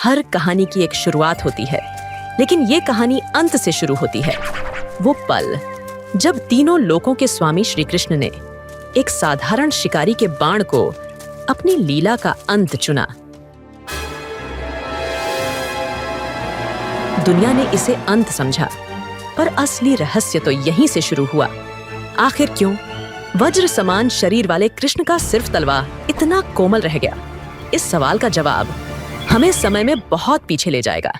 हर कहानी की एक शुरुआत होती है, लेकिन ये कहानी अंत से शुरू होती है। वो पल जब तीनों लोकों के स्वामी श्री कृष्ण ने एक साधारण शिकारी के बाण को अपनी लीला का अंत चुना। दुनिया ने इसे अंत समझा, पर असली रहस्य तो यहीं से शुरू हुआ। आखिर क्यों वज्र समान शरीर वाले कृष्ण का सिर्फ तलवार इतना कोमल रह गया? इस सवाल का जवाब हमें समय में बहुत पीछे ले जाएगा,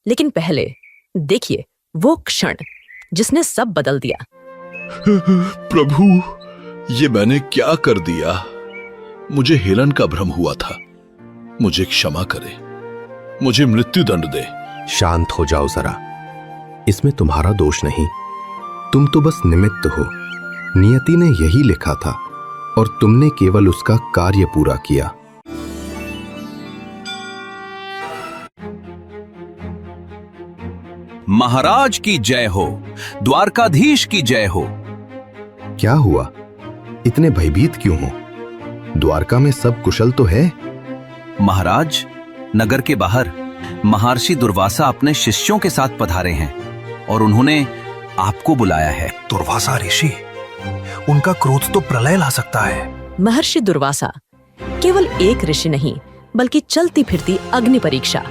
लेकिन पहले देखिए वो क्षण जिसने सब बदल दिया। प्रभु, ये मैंने क्या कर दिया? मुझे हेलन का भ्रम हुआ था। मुझे क्षमा करे, मुझे मृत्यु दंड दे। शांत हो जाओ जरा, इसमें तुम्हारा दोष नहीं। तुम तो बस निमित्त हो। नियति ने यही लिखा था और तुमने केवल उसका कार्य पूरा किया। महाराज की जय हो, द्वारकाधीश की जय हो। क्या हुआ? इतने भयभीत क्यों हो? द्वारका में सब कुशल तो है? महाराज, नगर के बाहर महर्षि दुर्वासा अपने शिष्यों के साथ पधारे हैं और उन्होंने आपको बुलाया है। दुर्वासा ऋषि, उनका क्रोध तो प्रलय ला सकता है। महर्षि दुर्वासा केवल एक ऋषि नहीं, बल्कि चलती फिरती अग्नि परीक्षा।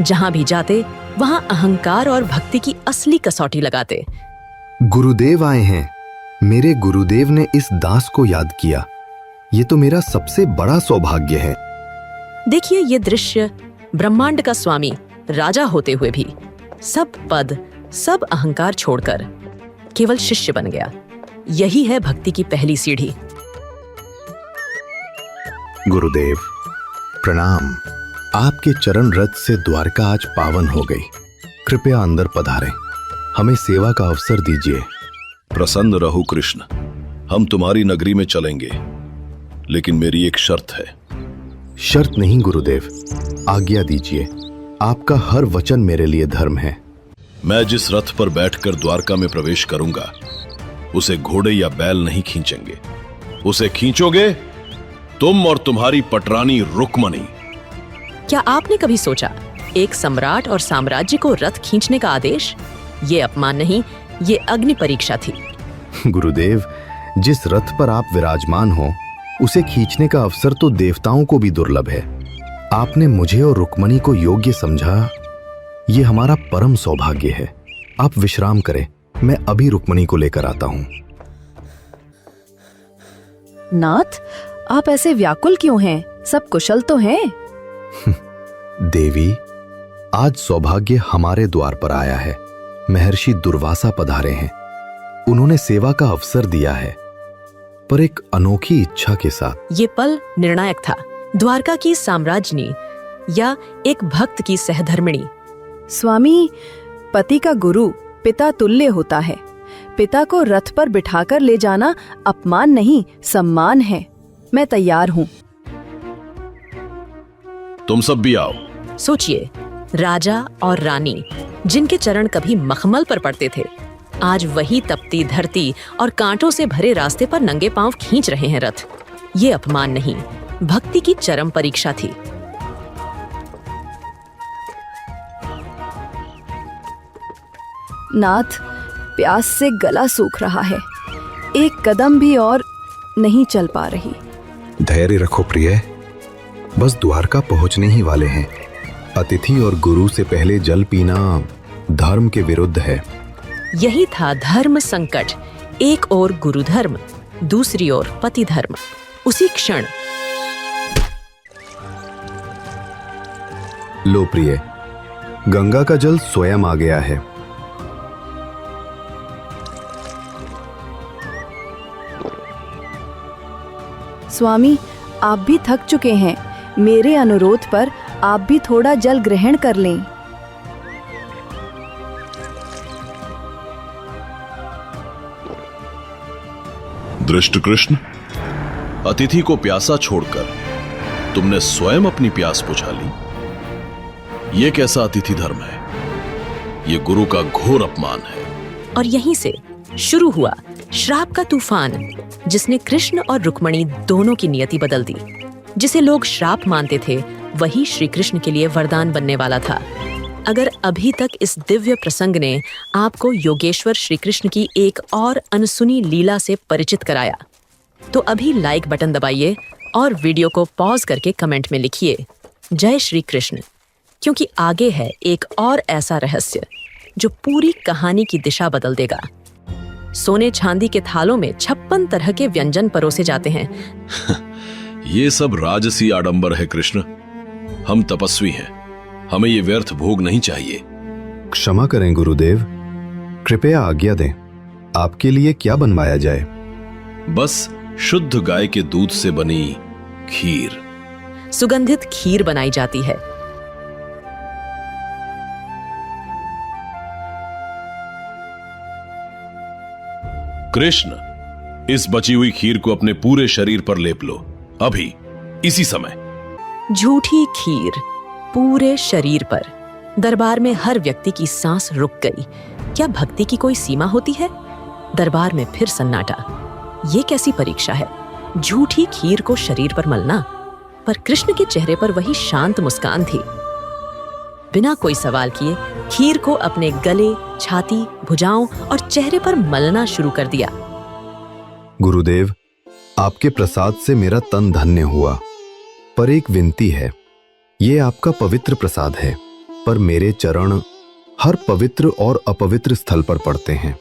जहां भी जाते वहां अहंकार और भक्ति की असली कसौटी लगाते। गुरुदेव आए हैं। मेरे गुरुदेव ने इस दास को याद किया। ये तो मेरा सबसे बड़ा सौभाग्य है। देखिए ये दृश्य, ब्रह्मांड का स्वामी राजा होते हुए भी सब पद, सब अहंकार छोड़कर केवल शिष्य बन गया। यही है भक्ति की पहली सीढ़ी। गुरुदेव प्रणाम। आपके चरण रथ से द्वारका आज पावन हो गई। कृपया अंदर पधारें, हमें सेवा का अवसर दीजिए। प्रसन्न रहो कृष्ण, हम तुम्हारी नगरी में चलेंगे, लेकिन मेरी एक शर्त है। शर्त नहीं गुरुदेव, आज्ञा दीजिए। आपका हर वचन मेरे लिए धर्म है। मैं जिस रथ पर बैठकर द्वारका में प्रवेश करूंगा, उसे घोड़े या बैल नहीं खींचेंगे। उसे खींचोगे तुम और तुम्हारी पटरानी रुक्मणी। क्या आपने कभी सोचा, एक सम्राट और साम्राज्य को रथ खींचने का आदेश? ये अपमान नहीं, ये अग्नि परीक्षा थी। गुरुदेव, जिस रथ पर आप विराजमान हो, उसे खींचने का अवसर तो देवताओं को भी दुर्लभ है। आपने मुझे और रुक्मणी को योग्य समझा, ये हमारा परम सौभाग्य है। आप विश्राम करें, मैं अभी रुक्मणी को लेकर आता हूं। नाथ, आप ऐसे व्याकुल क्यों हैं? सब कुशल तो हैं? देवी, आज सौभाग्य हमारे द्वार पर आया है। महर्षि दुर्वासा पधारे हैं। उन्होंने सेवा का अवसर दिया है, पर एक अनोखी इच्छा के साथ। ये पल निर्णायक था। द्वारका की साम्राज्ञी या एक भक्त की सहधर्मिणी। स्वामी, पति का गुरु पिता तुल्य होता है। पिता को रथ पर बिठाकर ले जाना अपमान नहीं, सम्मान है। मैं तैयार हूँ। तुम सब भी आओ। सोचिए, राजा और रानी जिनके चरण कभी मखमल पर पड़ते थे, आज वही तपती धरती और कांटों से भरे रास्ते पर नंगे पांव खींच रहे हैं रथ। ये अपमान नहीं, भक्ति की चरम परीक्षा थी। नाथ, प्यास से गला सूख रहा है। एक कदम भी और नहीं चल पा रही। धैर्य रखो प्रिय, बस द्वारका पहुंचने ही वाले हैं। अतिथि और गुरु से पहले जल पीना धर्म के विरुद्ध है। यही था धर्म संकट। एक ओर गुरु धर्म, दूसरी ओर पति धर्म। उसी क्षण लो प्रिय, गंगा का जल स्वयं आ गया है। स्वामी, आप भी थक चुके हैं। मेरे अनुरोध पर आप भी थोड़ा जल ग्रहण कर लें। दृष्ट कृष्ण, अतिथि को प्यासा छोड़कर तुमने स्वयं अपनी प्यास बुझा ली। यह कैसा अतिथि धर्म है? यह गुरु का घोर अपमान है। और यहीं से शुरू हुआ श्राप का तूफान, जिसने कृष्ण और रुक्मणी दोनों की नियति बदल दी। जिसे लोग श्राप मानते थे, वही श्री कृष्ण के लिए वरदान बनने वाला था। अगर अभी तक इस दिव्य प्रसंग ने आपको योगेश्वर श्री कृष्ण की एक और अनसुनी लीला से परिचित कराया, तो अभी लाइक बटन दबाइए और वीडियो को पॉज करके कमेंट में लिखिए जय श्री कृष्ण, क्योंकि आगे है एक और ऐसा रहस्य जो पूरी कहानी की दिशा बदल देगा। सोने चांदी के थालों में 56 तरह के व्यंजन परोसे जाते हैं। ये सब राजसी आडंबर है कृष्ण। हम तपस्वी हैं, हमें ये व्यर्थ भोग नहीं चाहिए। क्षमा करें गुरुदेव, कृपया आज्ञा दें, आपके लिए क्या बनवाया जाए? बस शुद्ध गाय के दूध से बनी खीर। सुगंधित खीर बनाई जाती है। कृष्ण, इस बची हुई खीर को अपने पूरे शरीर पर लेप लो, अभी इसी समय। झूठी खीर पूरे शरीर पर। दरबार में हर व्यक्ति की सांस रुक गई। क्या भक्ति की कोई सीमा होती है? दरबार में फिर सन्नाटा। ये कैसी परीक्षा है? झूठी खीर को शरीर पर मलना। पर कृष्ण के चेहरे पर वही शांत मुस्कान थी। बिना कोई सवाल किए खीर को अपने गले, छाती, भुजाओं और चेहरे पर मलना शुरू कर दिया। गुरुदेव, आपके प्रसाद से मेरा तन धन्य हुआ, पर एक विनती है। ये आपका पवित्र प्रसाद है, पर मेरे चरण हर पवित्र और अपवित्र स्थल पर पड़ते हैं।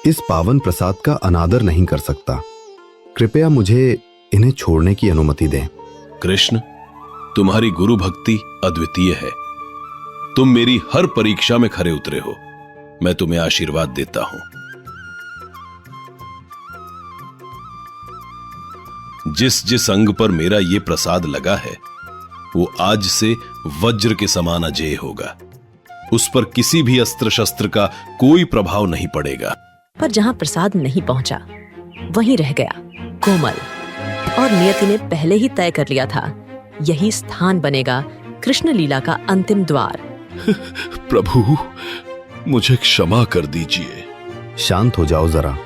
इस पावन प्रसाद का अनादर नहीं कर सकता। कृपया मुझे इन्हें छोड़ने की अनुमति दें। कृष्ण, तुम्हारी गुरु भक्ति अद्वितीय है। तुम मेरी हर परीक्षा में खरे उतरे हो। मैं तुम्हें आशीर्वाद देता हूं। जिस जिस अंग पर मेरा ये प्रसाद लगा है, वो आज से वज्र के समान अजेय होगा। उस पर किसी भी अस्त्र शस्त्र का कोई प्रभाव नहीं पड़ेगा। पर जहां प्रसाद नहीं पहुंचा, वहीं रह गया कोमल। और नियति ने पहले ही तय कर लिया था, यही स्थान बनेगा कृष्ण लीला का अंतिम द्वार। प्रभु, मुझे क्षमा कर दीजिए। शांत हो जाओ जरा,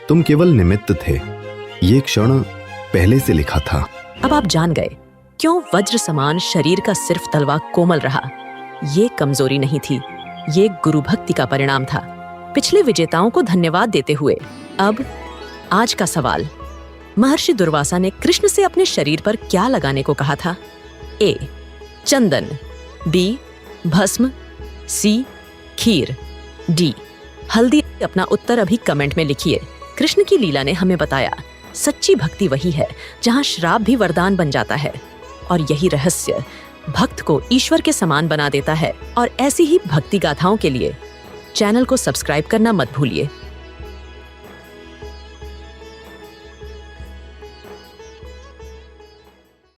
तुम केवल निमित्त थे। ये क्षण पहले से लिखा था। अब आप जान गए क्यों वज्र समान शरीर का सिर्फ तलवा कोमल रहा। ये कमजोरी नहीं थी, ये गुरु भक्ति का परिणाम था। पिछले विजेताओं को धन्यवाद देते हुए अब आज का सवाल। महर्षि दुर्वासा ने कृष्ण से अपने शरीर पर क्या लगाने को कहा था? ए, चंदन। बी, भस्म। सी, खीर। डी, हल्दी। अपना उत्तर अभी कमेंट में लिखिए। कृष्ण की लीला ने हमें बताया, सच्ची भक्ति वही है जहां श्राप भी वरदान बन जाता है। और यही रहस्य भक्त को ईश्वर के समान बना देता है। और ऐसी ही भक्ति गाथाओं के लिए चैनल को सब्सक्राइब करना मत भूलिए।